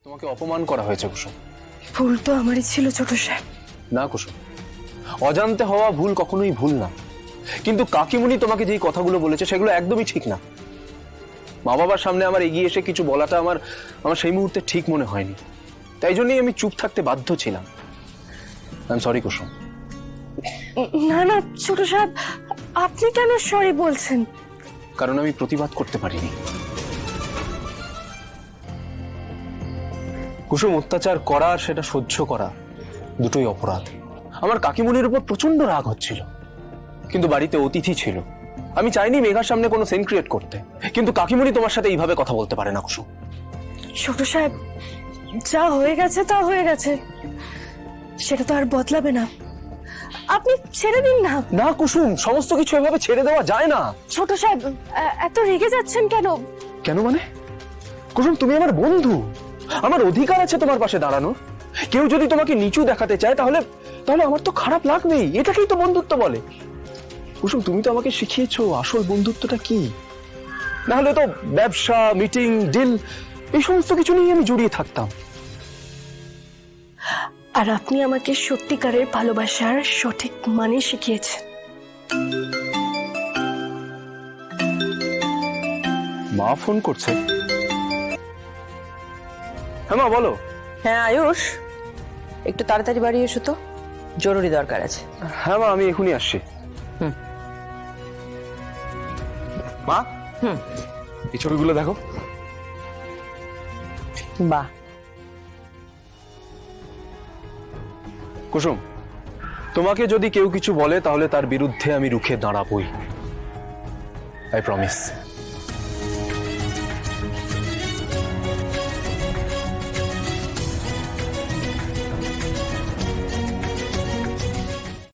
তোমাকে অপমান করা হয়েছে কুসুম। ভুল তো আমারই ছিল ছোট সাহেব। না কুসুম, অজান্তে হওয়া ভুল কখনোই ভুল না, কিন্তু কাকিমুনি তোমাকে যেই কথাগুলো বলেছে সেগুলো একদমই ঠিক না। মা বাবার সামনে আমার এগিয়ে এসে কিছু বলাটা আমার সেই মুহূর্তে ঠিক মনে হয়নি, তাই জন্যই আমি চুপ থাকতে বাধ্য ছিলাম। আই এম সরি কুসুম। না না ছোট সাহেব, আপনি কেন সরি বলছেন? কারণ আমি প্রতিবাদ করতে পারিনি। কুসুম, অত্যাচার করা আর সেটা সহ্য করা দুটোই অপরাধ। আমার কাকিমুনির উপর প্রচন্ড রাগ হচ্ছিল, কিন্তু বাড়িতে অতিথি ছিল। আমি চাইনি মেঘার সামনে কোনো সিন ক্রিয়েট করতে, কিন্তু কাকিমুনি তোমার সাথে এইভাবে কথা বলতে পারে না কুসুম। ছোট সাহেব, যা হয়ে গেছে তা হয়ে গেছে, সেটা তো আর বদলাবে না। আপনি ছেড়ে দিন না। না কুসুম, সমস্ত কিছু এভাবে ছেড়ে দেওয়া যায় না। ছোট সাহেব, এত রেগে যাচ্ছেন কেন? কেন মানে? কুসুম, তুমি আমার বন্ধু, আমার অধিকার আছে তোমার পাশে দাঁড়ানোর। কেউ যদি তোমাকে নিচু দেখাতে চায় তাহলে তাহলে আমার তো খারাপ লাগবেই। এটাকেই তো বন্ধুত্ব বলে। কুসুম, তুমি তো আমাকে শিখিয়েছো আসল বন্ধুত্বটা কি। না হলে তো ব্যবসা, মিটিং, ডিল এই সমস্ত কিছু নিয়ে আমি জড়িয়ে থাকতাম। আর আপনি আমাকে সত্যিকারের ভালোবাসার সঠিক মানে শিখিয়েছেন। মা ফোন করছে। হ্যাঁ মা, বলো। হ্যাঁ আয়ুষ, একটু তাড়াতাড়ি বাড়ি এসো তো, জরুরি দরকার আছে। হ্যাঁ মা, আমি এখনই আসছি। মা, এই ছবিগুলো দেখো। বাহ, কুসুম, তোমাকে যদি কেউ কিছু বলে তাহলে তার বিরুদ্ধে আমি রুখে দাঁড়াবই। I promise.